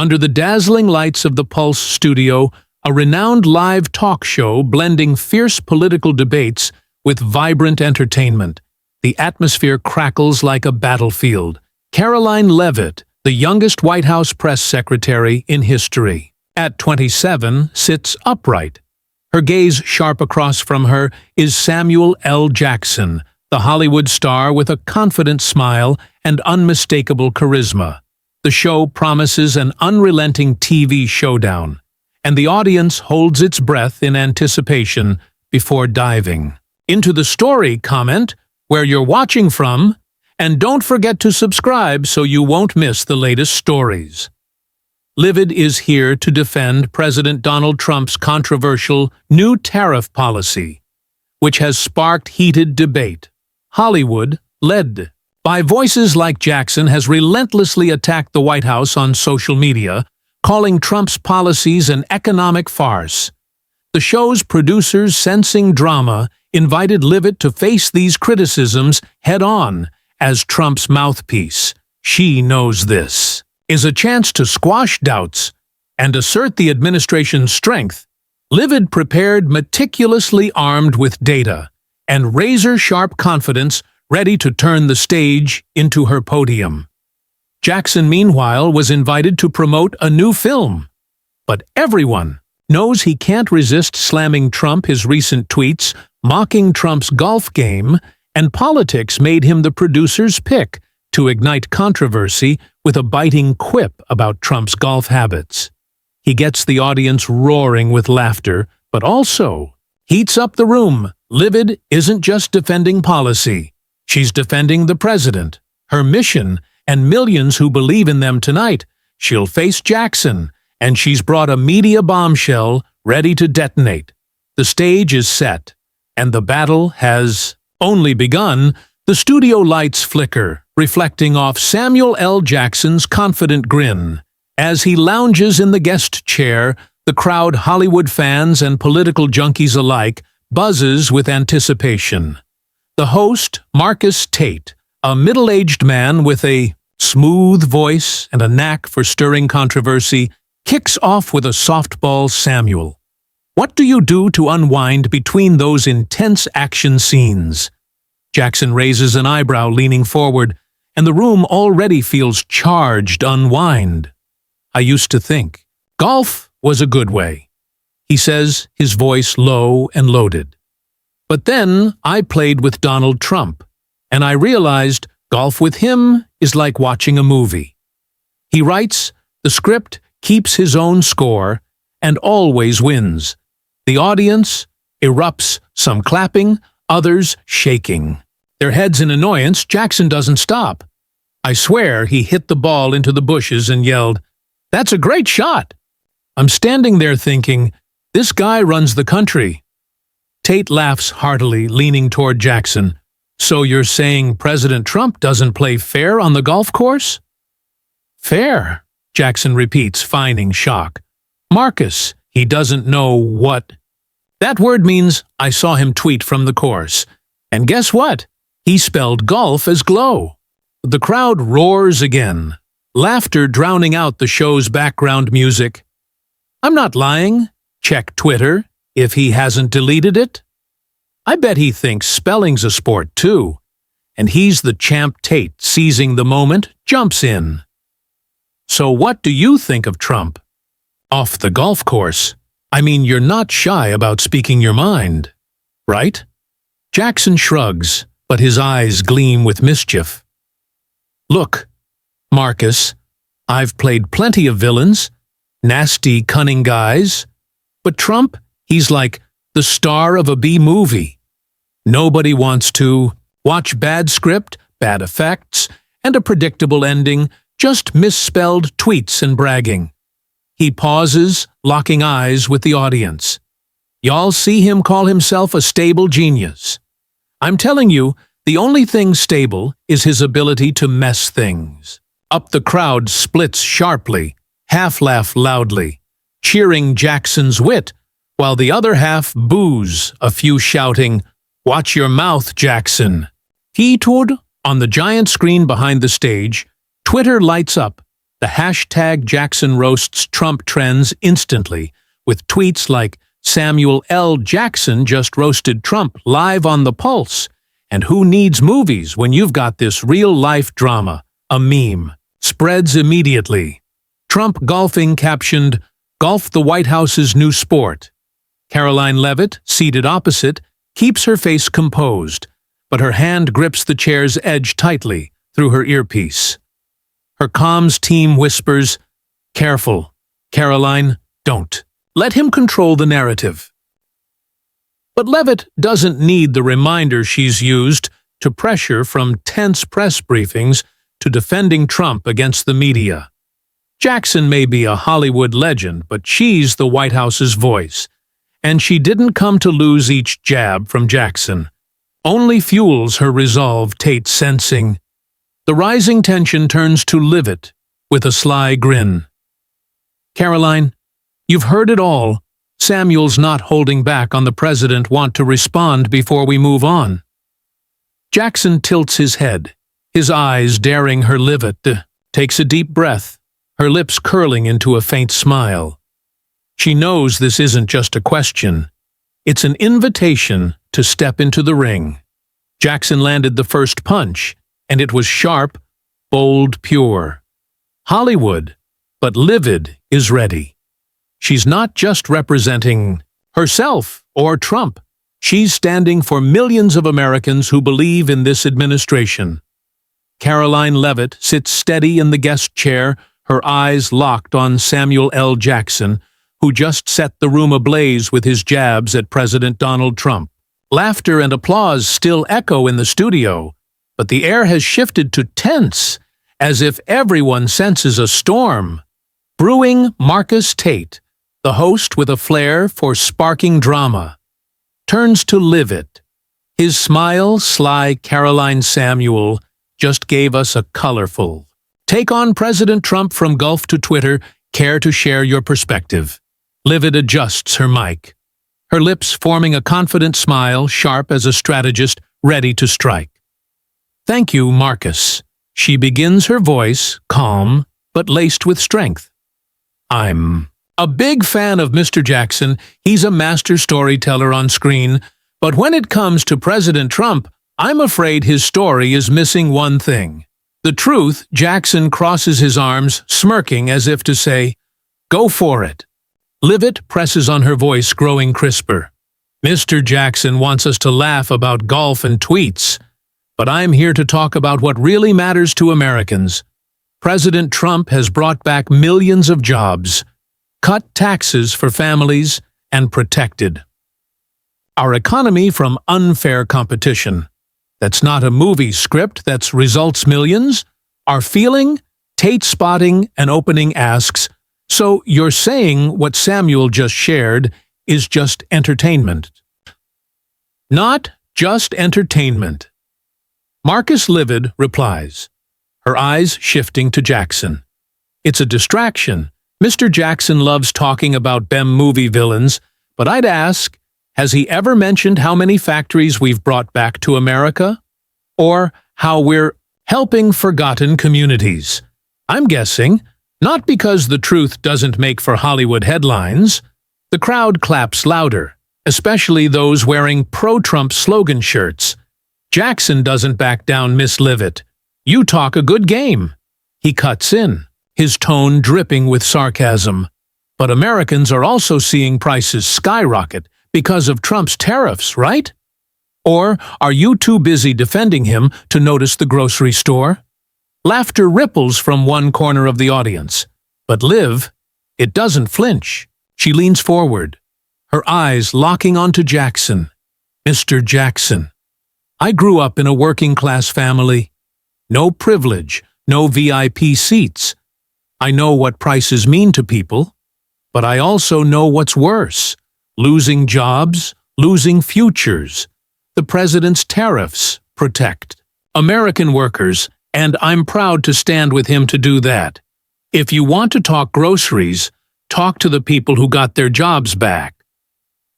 Under the dazzling lights of the Pulse studio, a renowned live talk show blending fierce political debates with vibrant entertainment. The atmosphere crackles like a battlefield. Karoline Leavitt, the youngest White House press secretary in history, at 27, sits upright. Her gaze sharp across from her is Samuel L. Jackson, the Hollywood star with a confident smile and unmistakable charisma. The show promises an unrelenting TV showdown, and the audience holds its breath in anticipation before diving into the story. Comment where you're watching from, and don't forget to subscribe so you won't miss the latest stories. Leavitt is here to defend President Donald Trump's controversial new tariff policy, which has sparked heated debate. Hollywood, led by voices like Jackson, has relentlessly attacked the White House on social media, calling Trump's policies an economic farce. The show's producers, sensing drama, invited Leavitt to face these criticisms head-on. As Trump's mouthpiece, she knows this is a chance to squash doubts and assert the administration's strength. Leavitt prepared meticulously, armed with data and razor-sharp confidence, ready to turn the stage into her podium. Jackson, meanwhile, was invited to promote a new film. But everyone knows he can't resist slamming Trump. His recent tweets mocking Trump's golf game and politics made him the producer's pick to ignite controversy with a biting quip about Trump's golf habits. He gets the audience roaring with laughter, but also heats up the room. Leavitt isn't just defending policy. She's defending the president, her mission, and millions who believe in them tonight. She'll face Jackson, and she's brought a media bombshell ready to detonate. The stage is set, and the battle has only begun. The studio lights flicker, reflecting off Samuel L. Jackson's confident grin. As he lounges in the guest chair, the crowd, Hollywood fans and political junkies alike, buzzes with anticipation. The host, Marcus Tate, a middle-aged man with a smooth voice and a knack for stirring controversy, kicks off with a softball. Samuel, what do you do to unwind between those intense action scenes? Jackson raises an eyebrow, leaning forward, and the room already feels charged. Unwind. I used to think golf was a good way, he says, his voice low and loaded. But then I played with Donald Trump, and I realized golf with him is like watching a movie. He writes the script, keeps his own score, and always wins. The audience erupts, some clapping, others shaking their heads in annoyance. Jackson doesn't stop. I swear he hit the ball into the bushes and yelled, "That's a great shot!" I'm standing there thinking, this guy runs the country. Tate laughs heartily, leaning toward Jackson. So you're saying President Trump doesn't play fair on the golf course? Fair, Jackson repeats, feigning shock. Marcus, he doesn't know what. That word means I saw him tweet from the course. And guess what? He spelled golf as glow. The crowd roars again, laughter drowning out the show's background music. I'm not lying. Check Twitter, if he hasn't deleted it. I bet he thinks spelling's a sport too. And he's the champ. Tate, seizing the moment, jumps in. So what do you think of Trump? Off the golf course. I mean, you're not shy about speaking your mind, right? Jackson shrugs, but his eyes gleam with mischief. Look, Marcus, I've played plenty of villains, nasty, cunning guys, but Trump, he's like the star of a B-movie. Nobody wants to watch bad script, bad effects, and a predictable ending, just misspelled tweets and bragging. He pauses, locking eyes with the audience. Y'all see him call himself a stable genius. I'm telling you, the only thing stable is his ability to mess things up. The crowd splits sharply, half laugh loudly, cheering Jackson's wit, while the other half boos, a few shouting, "Watch your mouth, Jackson." He told on the giant screen behind the stage. Twitter lights up, The hashtag Jackson roasts Trump trends instantly, with tweets like Samuel L. Jackson just roasted Trump live on the Pulse. And who needs movies when you've got this real-life drama, a meme, spreads immediately. Trump golfing captioned, "Golf the White House's new sport." Karoline Leavitt, seated opposite, keeps her face composed, but her hand grips the chair's edge tightly through her earpiece. Her comms team whispers, "Careful, Karoline, don't. Let him control the narrative." But Leavitt doesn't need the reminder she's used to pressure from tense press briefings to defending Trump against the media. Jackson may be a Hollywood legend, but she's the White House's voice. And she didn't come to lose each jab from Jackson. Only fuels her resolve, Tate's sensing. The rising tension turns to Leavitt with a sly grin. "Karoline, you've heard it all. Samuel's not holding back on the president. Want to respond before we move on?" Jackson tilts his head, his eyes daring her. Leavitt takes a deep breath, her lips curling into a faint smile. She knows this isn't just a question. It's an invitation to step into the ring. Jackson landed the first punch, and it was sharp, bold, pure. Hollywood, but Leavitt is ready. She's not just representing herself or Trump. She's standing for millions of Americans who believe in this administration. Karoline Leavitt sits steady in the guest chair, her eyes locked on Samuel L. Jackson, who just set the room ablaze with his jabs at President Donald Trump. Laughter and applause still echo in the studio, but the air has shifted to tense, as if everyone senses a storm. Brewing. Marcus Tate, the host with a flair for sparking drama, turns to Leavitt. His smile, sly Karoline Samuel, just gave us a colorful take on President Trump from Gulf to Twitter. Care to share your perspective? Leavitt adjusts her mic, her lips forming a confident smile, sharp as a strategist ready to strike. "Thank you, Marcus." She begins her voice, calm but laced with strength. "I'm a big fan of Mr. Jackson. He's a master storyteller on screen. But when it comes to President Trump, I'm afraid his story is missing one thing. The truth." Jackson crosses his arms, smirking as if to say, "Go for it." Leavitt presses on, her voice growing crisper. "Mr. Jackson wants us to laugh about golf and tweets. But I'm here to talk about what really matters to Americans. President Trump has brought back millions of jobs, cut taxes for families, and protected our economy from unfair competition. That's not a movie script, that's results millions. Our feeling? Tate spotting and opening asks, "So you're saying what Samuel just shared is just entertainment?" "Not just entertainment." Marcus Leavitt replies, her eyes shifting to Jackson. "It's a distraction. Mr. Jackson loves talking about movie villains, but I'd ask, has he ever mentioned how many factories we've brought back to America? Or how we're helping forgotten communities? I'm guessing, not because the truth doesn't make for Hollywood headlines." The crowd claps louder, especially those wearing pro-Trump slogan shirts. Jackson doesn't back down. "Miss Leavitt, you talk a good game." He cuts in, his tone dripping with sarcasm. "But Americans are also seeing prices skyrocket because of Trump's tariffs, right? Or are you too busy defending him to notice the grocery store?" Laughter ripples from one corner of the audience. But Liv, it doesn't flinch. She leans forward, her eyes locking onto Jackson. "Mr. Jackson, I grew up in a working-class family. No privilege, no VIP seats. I know what prices mean to people, but I also know what's worse. Losing jobs, losing futures. The president's tariffs protect American workers, and I'm proud to stand with him to do that. If you want to talk groceries, talk to the people who got their jobs back.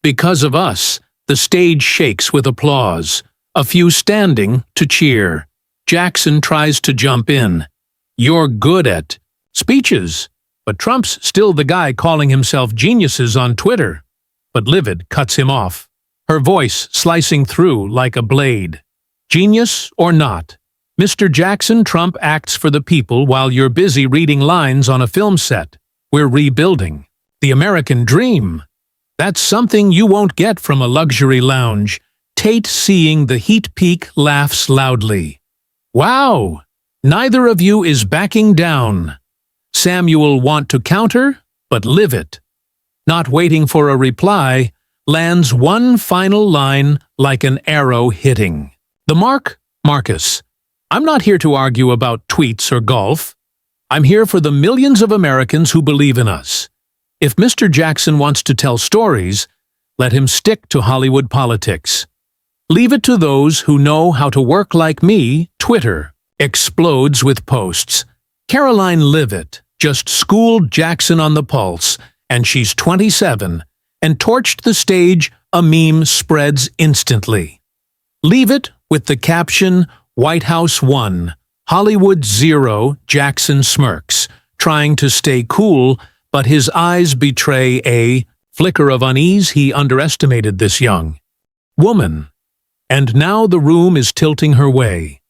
Because of us, the stage shakes with applause, a few standing to cheer. Jackson tries to jump in. "You're good at..." speeches, but Trump's still the guy calling himself geniuses on Twitter. But Leavitt cuts him off, her voice slicing through like a blade. Genius or not, Mr. Jackson, Trump acts for the people while you're busy reading lines on a film set. We're rebuilding. The American dream. That's something you won't get from a luxury lounge. Tate, seeing the heat peak, laughs loudly. Wow! Neither of you is backing down. Samuel want to counter, but Leavitt, not waiting for a reply, lands one final line like an arrow hitting. The mark? Marcus. I'm not here to argue about tweets or golf. I'm here for the millions of Americans who believe in us. If Mr. Jackson wants to tell stories, let him stick to Hollywood politics. Leave it to those who know how to work like me. Twitter explodes with posts. Karoline Leavitt just schooled Jackson on the pulse, and she's 27, and torched the stage. A meme spreads instantly. Leavitt with the caption, White House 1, Hollywood 0, Jackson smirks, trying to stay cool, but his eyes betray a flicker of unease. He underestimated this young woman. And now the room is tilting her way.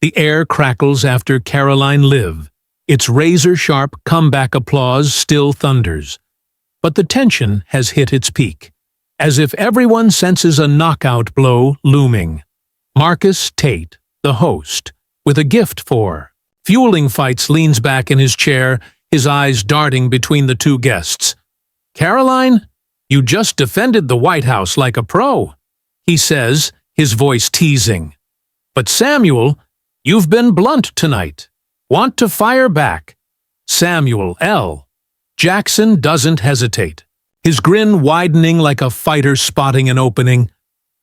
The air crackles after Karoline Live. Its razor-sharp comeback applause still thunders. But the tension has hit its peak, as if everyone senses a knockout blow looming. Marcus Tate, the host, with a gift for fueling fights, leans back in his chair, his eyes darting between the two guests. Karoline, you just defended the White House like a pro, he says, his voice teasing. But Samuel, you've been blunt tonight. Want to fire back? Samuel L. Jackson doesn't hesitate, his grin widening like a fighter spotting an opening.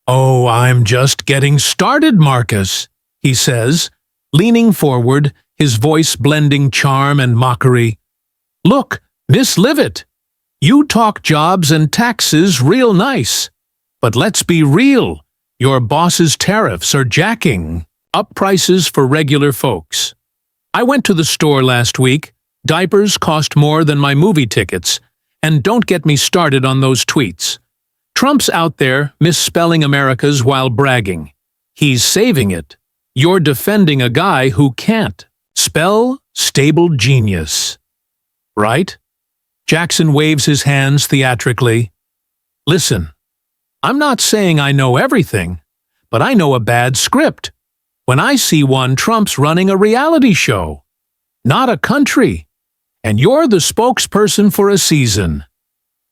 Oh, I'm just getting started, Marcus, he says, leaning forward, his voice blending charm and mockery. Look, Miss Leavitt, you talk jobs and taxes real nice. But let's be real, your boss's tariffs are jacking up prices for regular folks. I went to the store last week. Diapers cost more than my movie tickets. And don't get me started on those tweets. Trump's out there misspelling America's while bragging. He's saving it. You're defending a guy who can't spell stable genius. Right? Jackson waves his hands theatrically. Listen, I'm not saying I know everything, but I know a bad script. When I see one, Trump's running a reality show, not a country, and you're the spokesperson for a season.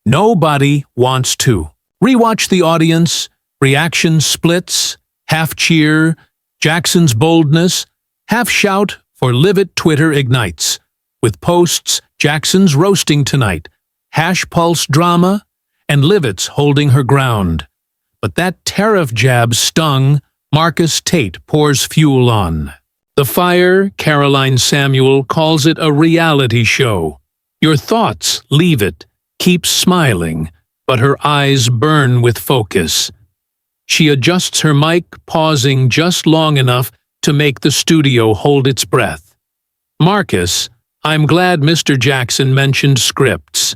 Nobody wants to. Rewatch the audience, reaction splits, half cheer, Jackson's boldness, half shout for Leavitt. Twitter ignites. With posts, Jackson's roasting tonight, hash pulse drama, and Leavitt's holding her ground. But that tariff jab stung. Marcus Tate pours fuel on the fire. Karoline Samuel calls it a reality show. Your thoughts, Leavitt, keeps smiling, but her eyes burn with focus. She adjusts her mic, pausing just long enough to make the studio hold its breath. Marcus, I'm glad Mr. Jackson mentioned scripts.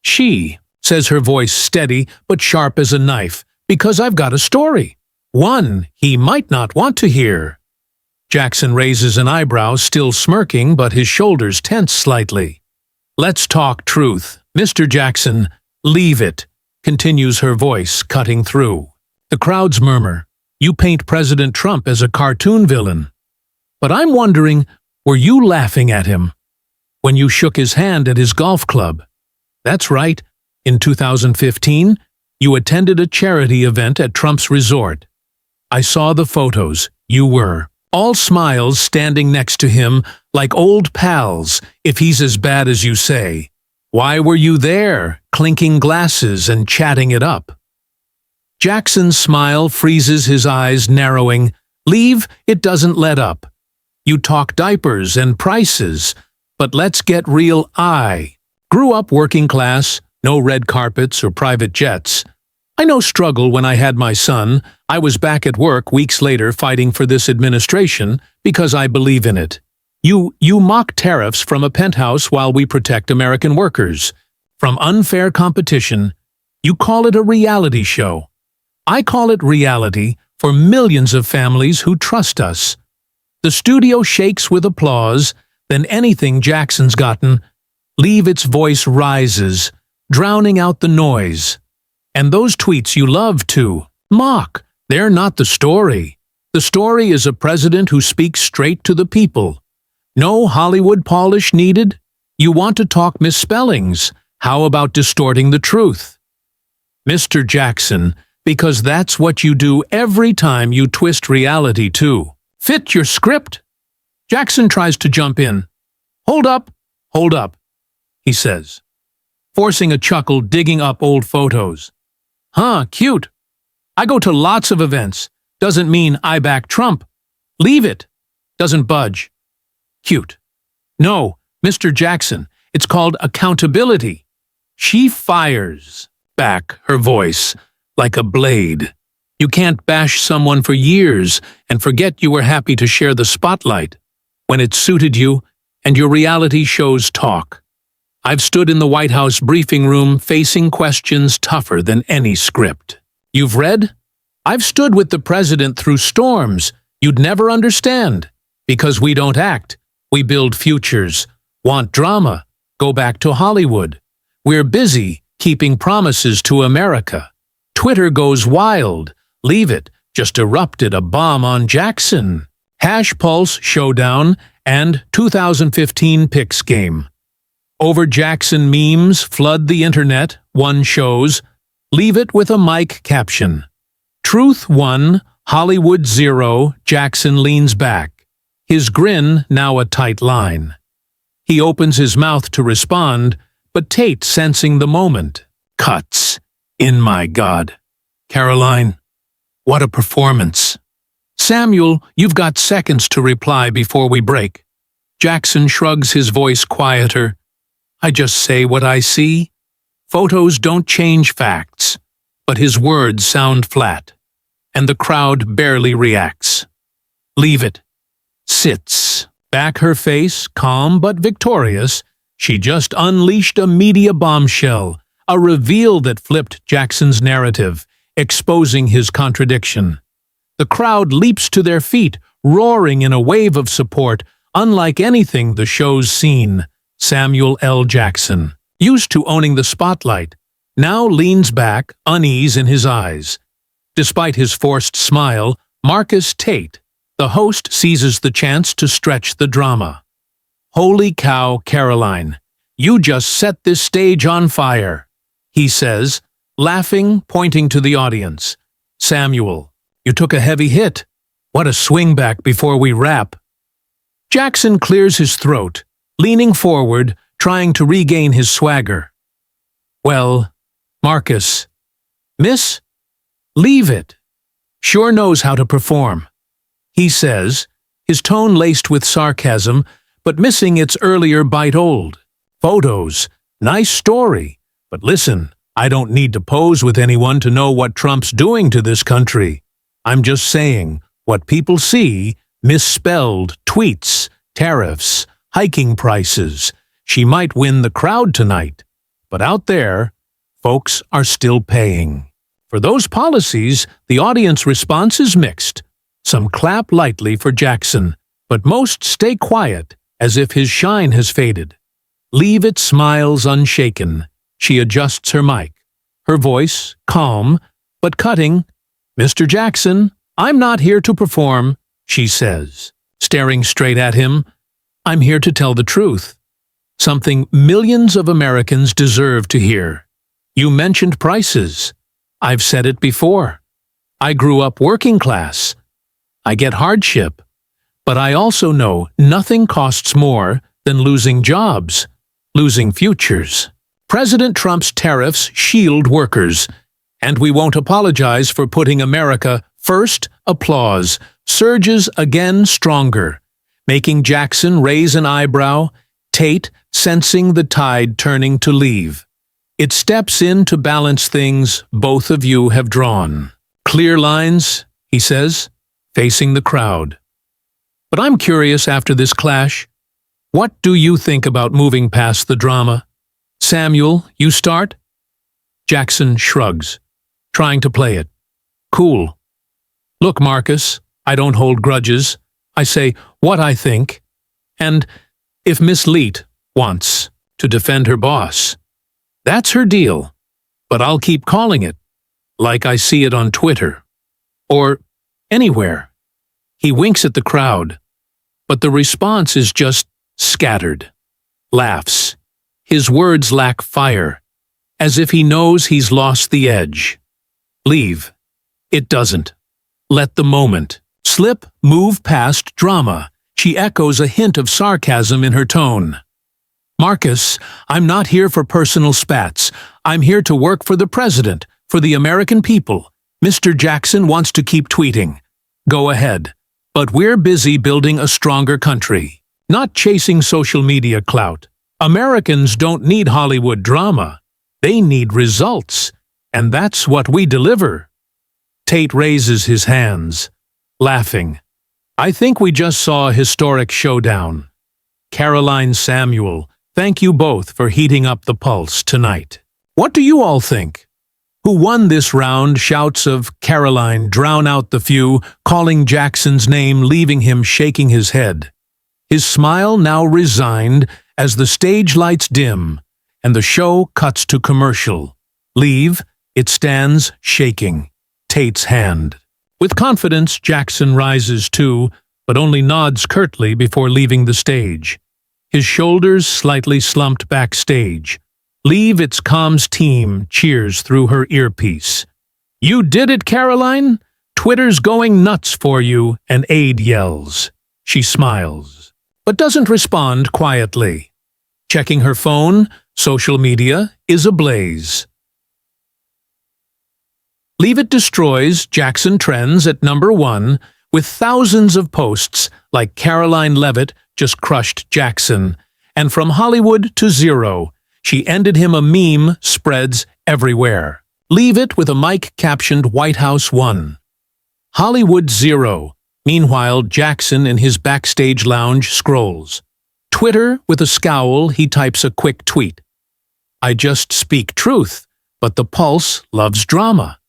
She says, her voice steady but sharp as a knife, because I've got a story. One he might not want to hear. Jackson raises an eyebrow, still smirking, but his shoulders tense slightly. Let's talk truth, Mr. Jackson. Leave it, continues her voice, cutting through. The crowds murmur. You paint President Trump as a cartoon villain. But I'm wondering, were you laughing at him when you shook his hand at his golf club? That's right. In 2015, you attended a charity event at Trump's resort. I saw the photos. You were all smiles, standing next to him like old pals, if he's as bad as you say. Why were you there, clinking glasses and chatting it up? Jackson's smile freezes, his eyes narrowing. Leave, it doesn't let up. You talk diapers and prices, but let's get real. I grew up working class, no red carpets or private jets. I know struggle when I had my son. I was back at work weeks later fighting for this administration because I believe in it. You mock tariffs from a penthouse while we protect American workers. From unfair competition, you call it a reality show. I call it reality for millions of families who trust us. The studio shakes with applause, then anything Jackson's gotten, Leavitt's voice rises, drowning out the noise. And those tweets you love to mock, they're not the story. The story is a president who speaks straight to the people. No Hollywood polish needed? You want to talk misspellings? How about distorting the truth? Mr. Jackson, because that's what you do every time you twist reality too. Fit your script? Jackson tries to jump in. Hold up, he says, forcing a chuckle, digging up old photos. Huh, cute. I go to lots of events. Doesn't mean I back Trump. Leavitt. Doesn't budge. Cute. No, Mr. Jackson, it's called accountability. She fires back, her voice like a blade. You can't bash someone for years and forget you were happy to share the spotlight when it suited you and your reality shows talk. I've stood in the White House briefing room facing questions tougher than any script. You've read? I've stood with the president through storms you'd never understand. Because we don't act, we build futures. Want drama? Go back to Hollywood. We're busy keeping promises to America. Twitter goes wild. Leavitt just erupted a bomb on Jackson. Hash Pulse Showdown and 2015 Picks Game. Over Jackson memes flood the internet, one shows. Leavitt with a mic caption. Truth 1, Hollywood 0, Jackson leans back. His grin now a tight line. He opens his mouth to respond, but Tate, sensing the moment, cuts. In my God. Karoline, what a performance. Samuel, you've got seconds to reply before we break. Jackson shrugs, his voice quieter. I just say what I see. Photos don't change facts, but his words sound flat, and the crowd barely reacts. Leavitt sits, back her face, calm but victorious. She just unleashed a media bombshell, a reveal that flipped Jackson's narrative, exposing his contradiction. The crowd leaps to their feet, roaring in a wave of support, unlike anything the show's seen. Samuel L. Jackson, used to owning the spotlight, now leans back, unease in his eyes. Despite his forced smile, Marcus Tate, the host, seizes the chance to stretch the drama. Holy cow, Karoline, you just set this stage on fire, he says, laughing, pointing to the audience. Samuel, you took a heavy hit. What a swingback before we wrap. Jackson clears his throat, leaning forward, trying to regain his swagger. Well, Marcus, Miss Leavitt sure knows how to perform, he says, his tone laced with sarcasm, but missing its earlier bite-old. Photos, nice story, but listen, I don't need to pose with anyone to know what Trump's doing to this country. I'm just saying what people see, misspelled tweets, tariffs, hiking prices. She might win the crowd tonight, but out there, folks are still paying. For those policies, the audience response is mixed. Some clap lightly for Jackson, but most stay quiet, as if his shine has faded. Leavitt smiles unshaken. She adjusts her mic, her voice calm, but cutting. Mr. Jackson, I'm not here to perform, she says, staring straight at him. I'm here to tell the truth. Something millions of Americans deserve to hear. You mentioned prices. I've said it before. I grew up working class. I get hardship. But I also know nothing costs more than losing jobs, losing futures. President Trump's tariffs shield workers, and we won't apologize for putting America first. Applause surges again stronger, making Jackson raise an eyebrow, Tate sensing the tide turning to leave. It steps in to balance things both of you have drawn. Clear lines, he says, facing the crowd. But I'm curious, after this clash, What do you think about moving past the drama? Samuel, you start? Jackson shrugs, trying to play it. Cool. Look, Marcus, I don't hold grudges. I say what I think. And if Miss Leavitt wants to defend her boss, that's her deal. But I'll keep calling it, like I see it on Twitter. Or anywhere. He winks at the crowd, but the response is just scattered. Laughs. His words lack fire, as if he knows he's lost the edge. Leave. It doesn't. Let the moment slip, move past drama. She echoes a hint of sarcasm in her tone. Marcus, I'm not here for personal spats. I'm here to work for the president, for the American people. Mr. Jackson wants to keep tweeting. Go ahead. But we're busy building a stronger country, not chasing social media clout. Americans don't need Hollywood drama. They need results. And that's what we deliver. Tate raises his hands, laughing. I think we just saw a historic showdown. Karoline, Samuel, thank you both for heating up the pulse tonight. What do you all think? Who won this round? Shouts of Karoline drown out the few, calling Jackson's name, leaving him shaking his head. His smile now resigned as the stage lights dim and the show cuts to commercial. Leave, it stands shaking. Tate's hand. With confidence, Jackson rises too, but only nods curtly before leaving the stage. His shoulders slightly slumped backstage. Leavitt's comms team cheers through her earpiece. You did it, Karoline? Twitter's going nuts for you, an aide yells. She smiles, but doesn't respond quietly. Checking her phone, social media is ablaze. Leavitt destroys Jackson trends at #1 with thousands of posts like Karoline Leavitt just crushed Jackson, and from Hollywood to zero, she ended him a meme spreads everywhere. Leavitt with a mic captioned White House won. Hollywood 0. Meanwhile, Jackson in his backstage lounge scrolls. Twitter with a scowl, he types a quick tweet. I just speak truth, but the Pulse loves drama.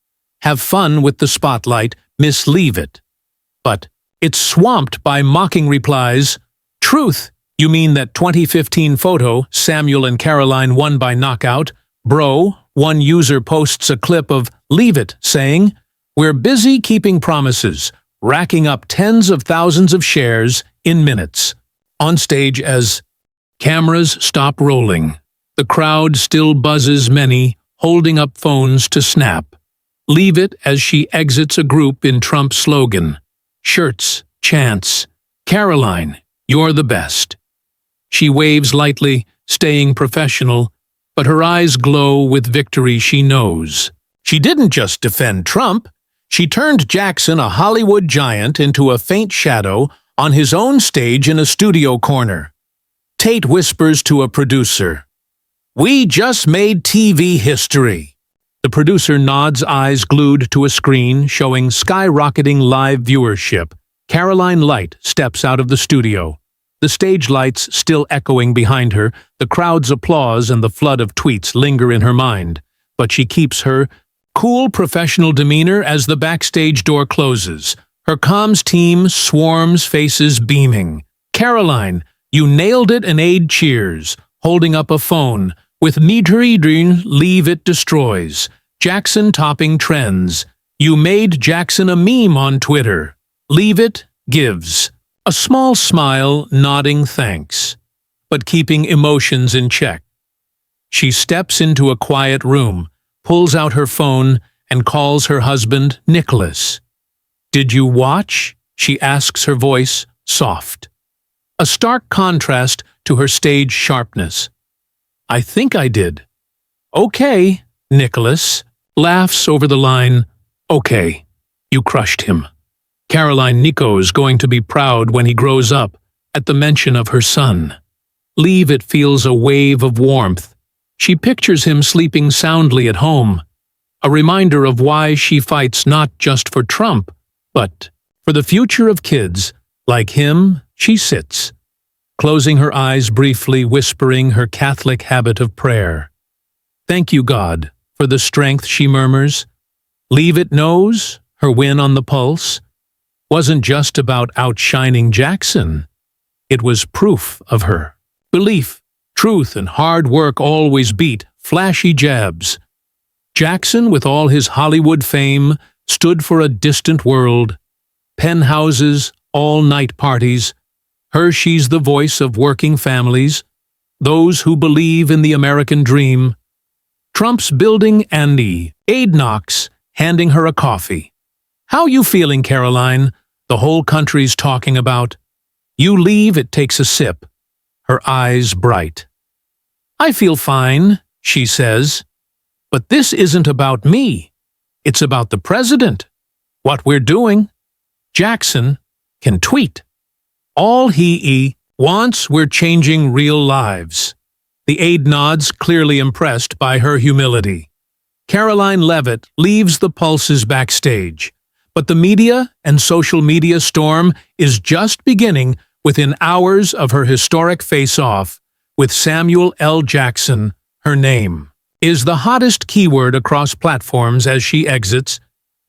Have fun with the spotlight, Miss Leavitt. But it's swamped by mocking replies. Truth, you mean that 2015 photo, Samuel and Karoline won by knockout? Bro, one user posts a clip of Leavitt saying, we're busy keeping promises, racking up tens of thousands of shares in minutes. On stage as cameras stop rolling. The crowd still buzzes, many holding up phones to snap. Leavitt as she exits a group in Trump's slogan. Shirts, chants, Karoline, you're the best. She waves lightly, staying professional, but her eyes glow with victory she knows. She didn't just defend Trump, she turned Jackson, a Hollywood giant, into a faint shadow on his own stage in a studio corner. Tate whispers to a producer, we just made TV history. The producer nods, eyes glued to a screen showing skyrocketing live viewership. Karoline Light steps out of the studio. The stage lights still echoing behind her, the crowd's applause and the flood of tweets linger in her mind. But she keeps her cool professional demeanor as the backstage door closes. Her comms team swarms, faces beaming. Karoline, you nailed it, an aide cheers, holding up a phone. With Niedridrin, Leavitt destroys. Jackson topping trends. You made Jackson a meme on Twitter. Leavitt gives. A small smile, nodding thanks, but keeping emotions in check. She steps into a quiet room, pulls out her phone, and calls her husband, Nicholas. Did you watch? She asks, her voice soft. A stark contrast to her stage sharpness. I think I did. Okay, Nicholas laughs over the line. Okay, you crushed him. Karoline, Nico's going to be proud when he grows up at the mention of her son. Leavitt feels a wave of warmth. She pictures him sleeping soundly at home, a reminder of why she fights not just for Trump, but for the future of kids. Like him, she sits, closing her eyes briefly, whispering her Catholic habit of prayer. "Thank you, God, for the strength," she murmurs. Leavitt knows her win on the Pulse wasn't just about outshining Jackson. It was proof of her. Belief, truth, and hard work always beat flashy jabs. Jackson, with all his Hollywood fame, stood for a distant world. Penthouses, all-night parties. She's the voice of working families, those who believe in the American dream. Trump's building Andy. Aide knocks, handing her a coffee. "How you feeling, Karoline?" The whole country's talking about. You leave, it takes a sip. Her eyes bright. "I feel fine," she says. "But this isn't about me. It's about the president. What we're doing." Jackson can tweet. All he wants, we're changing real lives. The aide nods, clearly impressed by her humility. Karoline Leavitt leaves the Pulse's backstage. But the media and social media storm is just beginning within hours of her historic face-off with Samuel L. Jackson. Her name is the hottest keyword across platforms as she exits.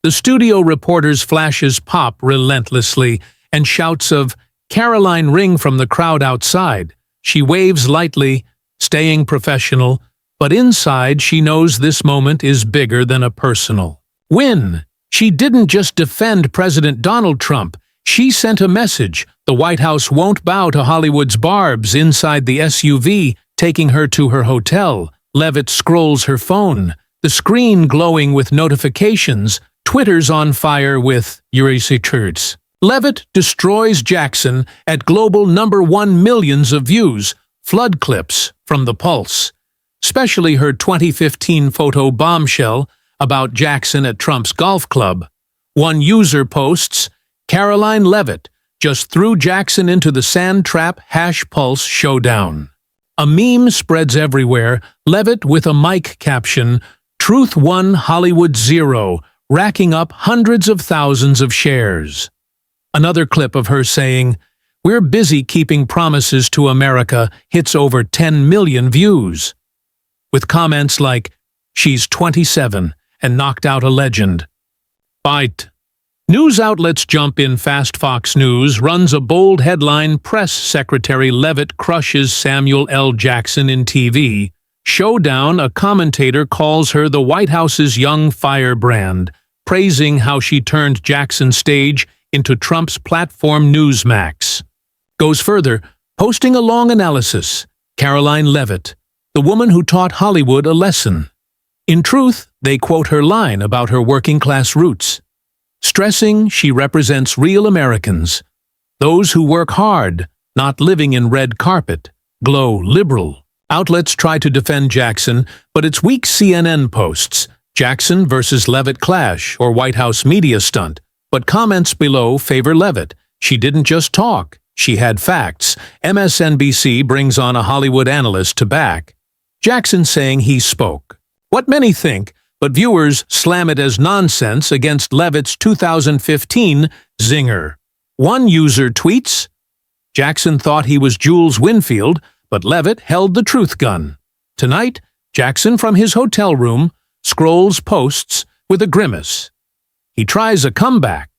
The studio reporter's flashes pop relentlessly, and shouts of "Karoline" ring from the crowd outside. She waves lightly, staying professional, but inside she knows this moment is bigger than a personal win. She didn't just defend President Donald Trump. She sent a message. The White House won't bow to Hollywood's barbs. Inside the SUV, taking her to her hotel, Leavitt scrolls her phone, the screen glowing with notifications. Twitter's on fire with Eureka. Leavitt destroys Jackson at global #1 millions of views. Flood clips from the Pulse, especially her 2015 photo bombshell about Jackson at Trump's golf club. One user posts, "Karoline Leavitt just threw Jackson into the sand trap, #Pulse showdown." A meme spreads everywhere, Leavitt with a mic caption, "Truth 1, Hollywood 0, racking up hundreds of thousands of shares." Another clip of her saying, "We're busy keeping promises to America," hits over 10 million views. With comments like, "She's 27 and knocked out a legend." Bite. News outlets jump in fast. Fox News runs a bold headline, "Press Secretary Leavitt crushes Samuel L. Jackson in TV." Showdown, a commentator calls her the White House's young firebrand, praising how she turned Jackson's stage into Trump's platform. Newsmax goes further, posting a long analysis. Karoline Leavitt, the woman who taught Hollywood a lesson. In truth, they quote her line about her working-class roots, stressing she represents real Americans, those who work hard, not living in red carpet. Glow liberal. Outlets try to defend Jackson, but it's weak. CNN posts, "Jackson versus Leavitt clash" or "White House media stunt," but comments below favor Leavitt. She didn't just talk, she had facts. MSNBC brings on a Hollywood analyst to back Jackson, saying he spoke what many think, but viewers slam it as nonsense against Leavitt's 2015 zinger. One user tweets, "Jackson thought he was Jules Winfield, but Leavitt held the truth gun." Tonight, Jackson from his hotel room scrolls posts with a grimace. He tries a comeback.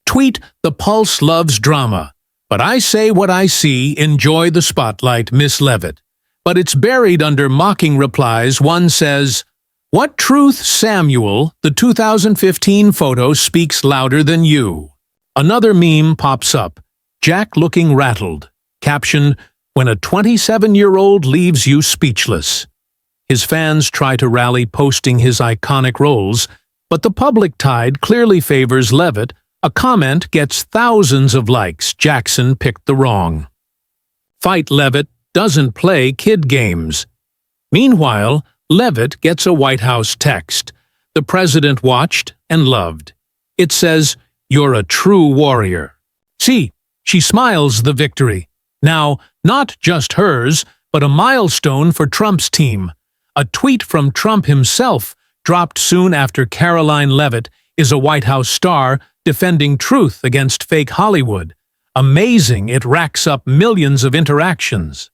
Tweet, "The Pulse loves drama, but I say what I see, enjoy the spotlight, Miss Leavitt." But it's buried under mocking replies. One says, "What truth, Samuel? The 2015 photo speaks louder than you." Another meme pops up, Jack looking rattled. Caption, "When a 27-year-old leaves you speechless." His fans try to rally, posting his iconic roles, but the public tide clearly favors Leavitt. A comment gets thousands of likes. Jackson picked the wrong fight. Leavitt doesn't play kid games. Meanwhile, Leavitt gets a White House text. The president watched and loved. It says, "You're a true warrior." See, she smiles the victory. Now, not just hers, but a milestone for Trump's team. A tweet from Trump himself, dropped soon after Karoline Leavitt is a White House star defending truth against fake Hollywood. Amazing, it racks up millions of interactions.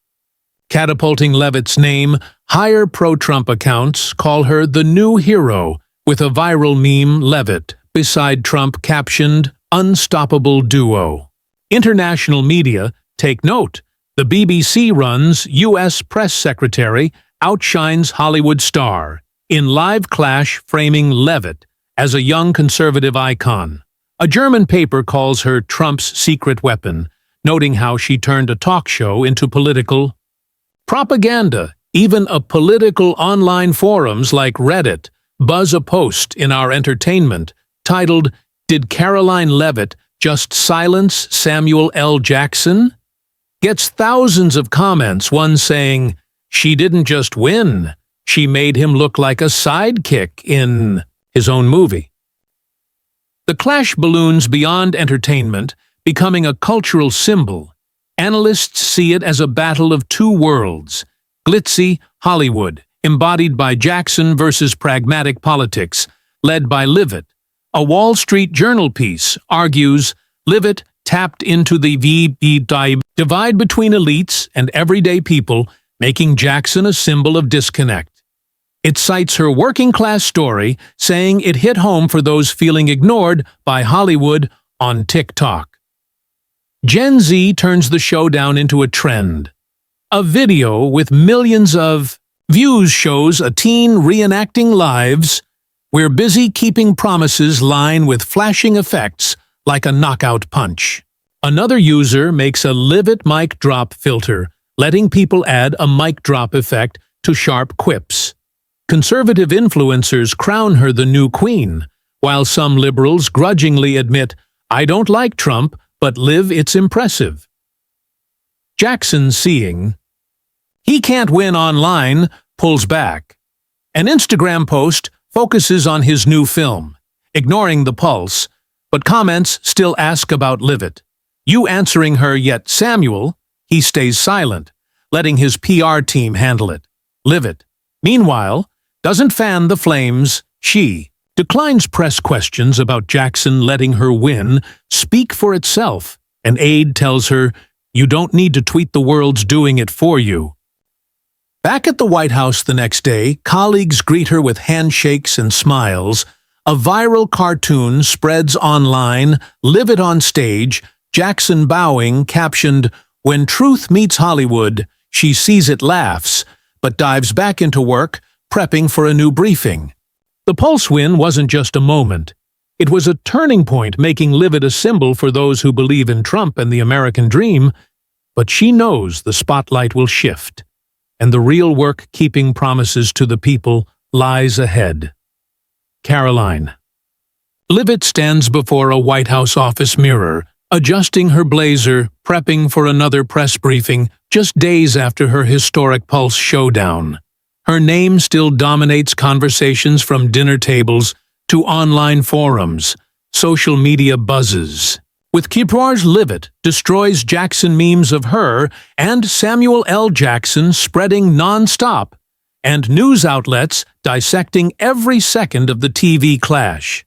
Catapulting Leavitt's name, higher pro-Trump accounts call her the new hero, with a viral meme, Leavitt, beside Trump captioned, "Unstoppable Duo." International media take note. The BBC runs U.S. press secretary outshines Hollywood star in live clash framing Leavitt as a young conservative icon. A German paper calls her Trump's secret weapon, noting how she turned a talk show into political propaganda. Even a political online forums like Reddit buzz a post in our entertainment titled, "Did Karoline Leavitt just silence Samuel L. Jackson?" Gets thousands of comments, one saying, "She didn't just win, she made him look like a sidekick in his own movie." The clash balloons beyond entertainment, becoming a cultural symbol. Analysts see it as a battle of two worlds, glitzy Hollywood, embodied by Jackson versus pragmatic politics, led by Leavitt. A Wall Street Journal piece argues Leavitt tapped into the divide between elites and everyday people, making Jackson a symbol of disconnect. It cites her working-class story, saying it hit home for those feeling ignored by Hollywood on TikTok. Gen Z turns the showdown into a trend. A video with millions of views shows a teen reenacting lives. "We're busy keeping promises" line with flashing effects like a knockout punch. Another user makes a Leavitt mic drop filter, letting people add a mic drop effect to sharp quips. Conservative influencers crown her the new queen, while some liberals grudgingly admit, "I don't like Trump, but it's impressive." Jackson, seeing he can't win online, pulls back. An Instagram post focuses on his new film, ignoring the pulse, but comments still ask about Leavitt. You answering her, yet Samuel, he stays silent, letting his PR team handle it. Leavitt, meanwhile, doesn't fan the flames. She declines press questions about Jackson letting her win speak for itself. An aide tells her, "You don't need to tweet, the world's doing it for you." Back at the White House the next day, colleagues greet her with handshakes and smiles. A viral cartoon spreads online, Leavitt on stage, Jackson bowing, captioned, "When truth meets Hollywood, she sees it, laughs, but dives back into work, prepping for a new briefing." The Pulse win wasn't just a moment. It was a turning point, making Leavitt a symbol for those who believe in Trump and the American dream. But she knows the spotlight will shift, and the real work keeping promises to the people lies ahead. Karoline. Leavitt stands before a White House office mirror, adjusting her blazer, prepping for another press briefing just days after her historic Pulse showdown. Her name still dominates conversations from dinner tables to online forums, social media buzzes. With Kiprar's Leavitt destroys Jackson memes of her and Samuel L. Jackson spreading non-stop, and news outlets dissecting every second of the TV clash.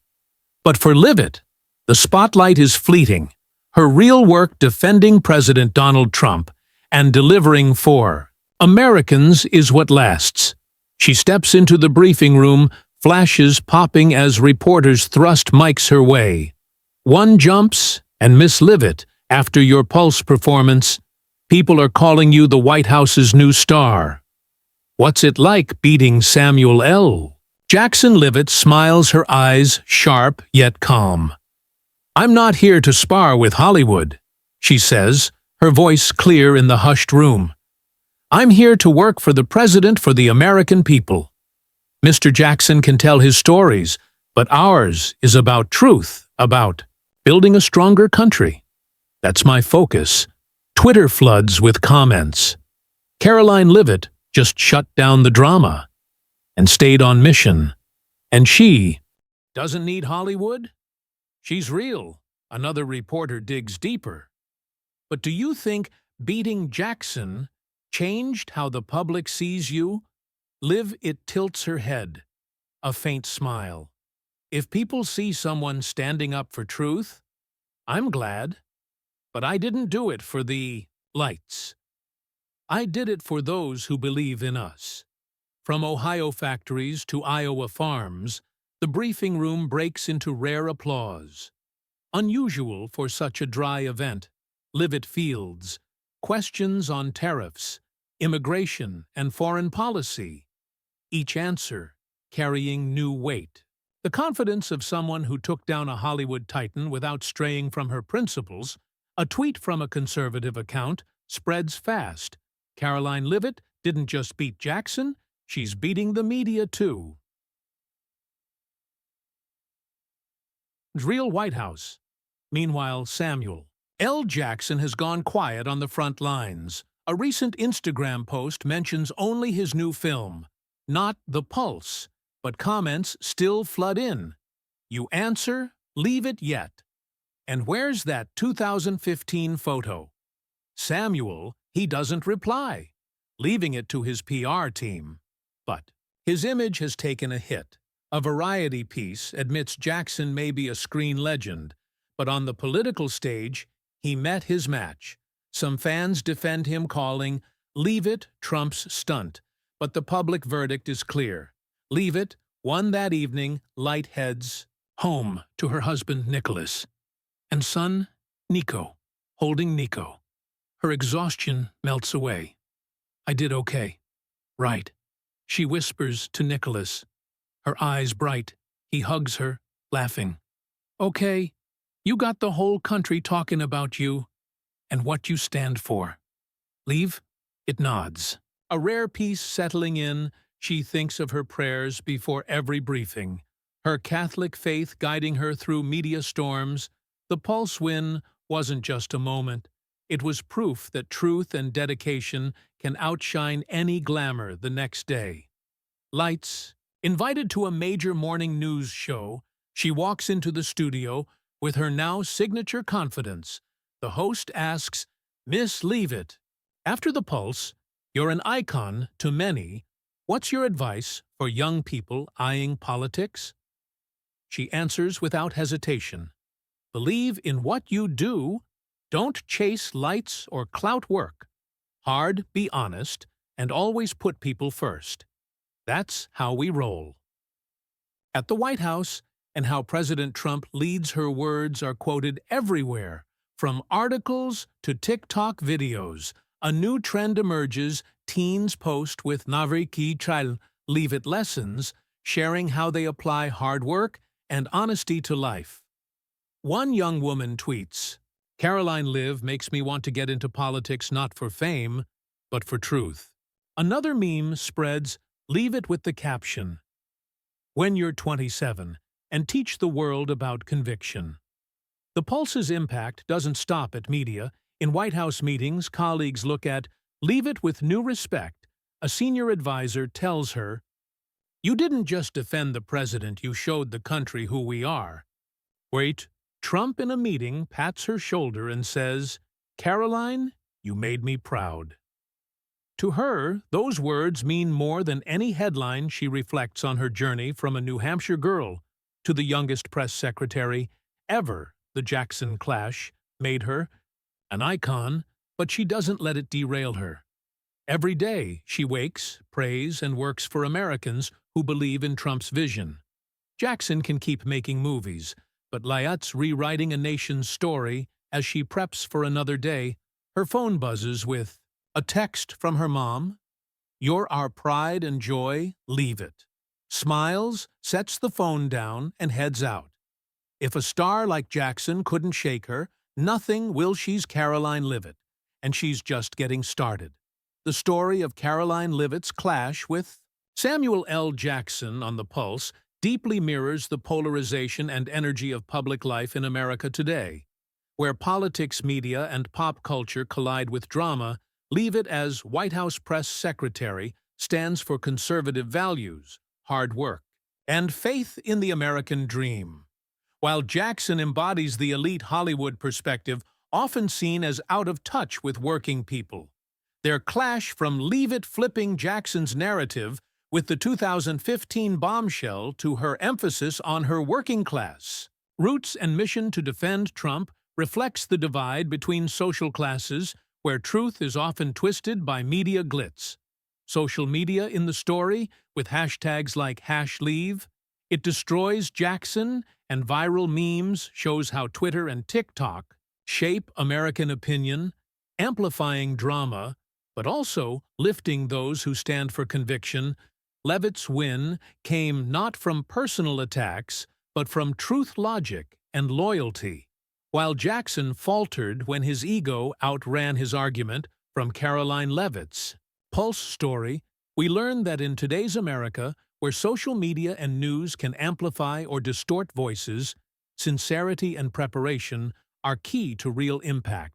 But for Leavitt, the spotlight is fleeting. Her real work defending President Donald Trump and delivering for Americans is what lasts. She steps into the briefing room, flashes popping as reporters thrust mics her way. One jumps, and Miss Leavitt, after your Pulse performance, people are calling you the White House's new star. What's it like beating Samuel L. Jackson? Leavitt smiles, her eyes sharp yet calm. "I'm not here to spar with Hollywood," she says, her voice clear in the hushed room. "I'm here to work for the president, for the American people. Mr. Jackson can tell his stories, but ours is about truth, about building a stronger country. That's my focus." Twitter floods with comments. Karoline Leavitt just shut down the drama and stayed on mission. And she doesn't need Hollywood? She's real. Another reporter digs deeper. But do you think beating Jackson changed how the public sees you? It tilts her head, a faint smile. If people see someone standing up for truth, I'm glad. But I didn't do it for the lights. I did it for those who believe in us. From Ohio factories to Iowa farms, the briefing room breaks into rare applause. Unusual for such a dry event, Leavitt fields questions on tariffs, immigration, and foreign policy, each answer carrying new weight. The confidence of someone who took down a Hollywood titan without straying from her principles, a tweet from a conservative account spreads fast. Karoline Leavitt didn't just beat Jackson, she's beating the media too. Real White House. Meanwhile, Samuel L. Jackson has gone quiet on the front lines. A recent Instagram post mentions only his new film, not The Pulse, but comments still flood in. You answer, leave it yet. And where's that 2015 photo? Samuel, he doesn't reply, leaving it to his PR team. But his image has taken a hit. A Variety piece admits Jackson may be a screen legend, but on the political stage, he met his match. Some fans defend him, calling Leavitt Trump's stunt, but the public verdict is clear. Leavitt won that evening, light heads, home to her husband Nicholas, and son Nico, holding Nico. Her exhaustion melts away. I did okay. Right. She whispers to Nicholas, her eyes bright. He hugs her, laughing. Okay, you got the whole country talking about you and what you stand for. Leave? It nods. A rare peace settling in, she thinks of her prayers before every briefing, her Catholic faith guiding her through media storms. The Pulse win wasn't just a moment. It was proof that truth and dedication can outshine any glamour the next day. Lights. Invited to a major morning news show, she walks into the studio with her now signature confidence. The host asks, Miss Leavitt, after The Pulse, you're an icon to many. What's your advice for young people eyeing politics? She answers without hesitation. Believe in what you do. Don't chase lights or clout work. Hard, be honest, and always put people first. That's how we roll. At the White House, and how President Trump leads her words are quoted everywhere, from articles to TikTok videos. A new trend emerges. Teens post with Navriki Chal Leavitt lessons, sharing how they apply hard work and honesty to life. One young woman tweets, Karoline Liv makes me want to get into politics not for fame, but for truth. Another meme spreads, Leave it with the caption, When you're 27, and teach the world about conviction. The Pulse's impact doesn't stop at media. In White House meetings, colleagues look at Leave it with new respect. A senior advisor tells her, You didn't just defend the president, you showed the country who we are. Wait, Trump in a meeting pats her shoulder and says, Karoline, you made me proud. To her, those words mean more than any headline. She reflects on her journey from a New Hampshire girl to the youngest press secretary ever. The Jackson clash made her an icon, but she doesn't let it derail her. Every day, she wakes, prays, and works for Americans who believe in Trump's vision. Jackson can keep making movies, but Leavitt's rewriting a nation's story. As she preps for another day, her phone buzzes with a text from her mom. You're our pride and joy, Leavitt. Smiles, sets the phone down, and heads out. If a star like Jackson couldn't shake her, nothing will. She's Karoline Leavitt, and she's just getting started. The story of Karoline Leavitt's clash with Samuel L. Jackson on The Pulse deeply mirrors the polarization and energy of public life in America today. Where politics, media, and pop culture collide with drama, Leavitt, as White House press secretary, stands for conservative values, hard work, and faith in the American dream. While Jackson embodies the elite Hollywood perspective, often seen as out of touch with working people. Their clash, from Leavitt flipping Jackson's narrative with the 2015 bombshell to her emphasis on her working class roots and mission to defend Trump, reflects the divide between social classes where truth is often twisted by media glitz. Social media in the story, with hashtags like #Leave, it destroys Jackson, and viral memes shows how Twitter and TikTok shape American opinion, amplifying drama, but also lifting those who stand for conviction. Leavitt's win came not from personal attacks, but from truth logic and loyalty, while Jackson faltered when his ego outran his argument. From Karoline Leavitt's Pulse story, we learn that in today's America, where social media and news can amplify or distort voices, sincerity and preparation are key to real impact.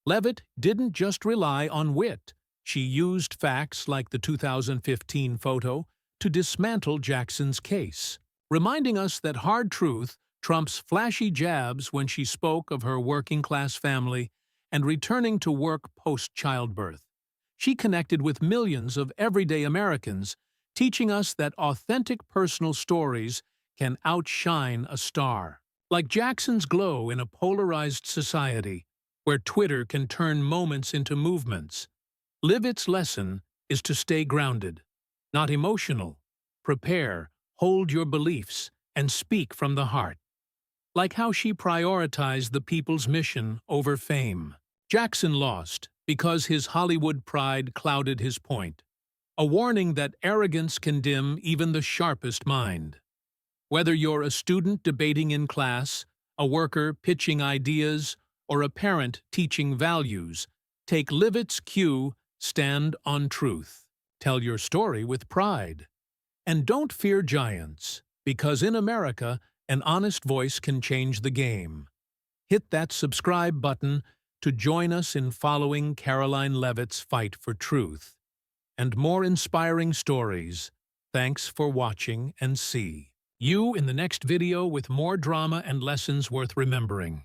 Leavitt didn't just rely on wit. She used facts like the 2015 photo to dismantle Jackson's case, reminding us that hard truth trumps flashy jabs when she spoke of her working-class family and returning to work post-childbirth. She connected with millions of everyday Americans, teaching us that authentic personal stories can outshine a star. Like Jackson's glow in a polarized society, where Twitter can turn moments into movements, Leavitt's lesson is to stay grounded, not emotional. Prepare, hold your beliefs, and speak from the heart. Like how she prioritized the people's mission over fame. Jackson lost because his Hollywood pride clouded his point, a warning that arrogance can dim even the sharpest mind. Whether you're a student debating in class, a worker pitching ideas, or a parent teaching values, take Leavitt's cue, stand on truth. Tell your story with pride. And don't fear giants, because in America, an honest voice can change the game. Hit that subscribe button to join us in following Karoline Leavitt's fight for truth. And more inspiring stories. Thanks for watching, and see you in the next video with more drama and lessons worth remembering.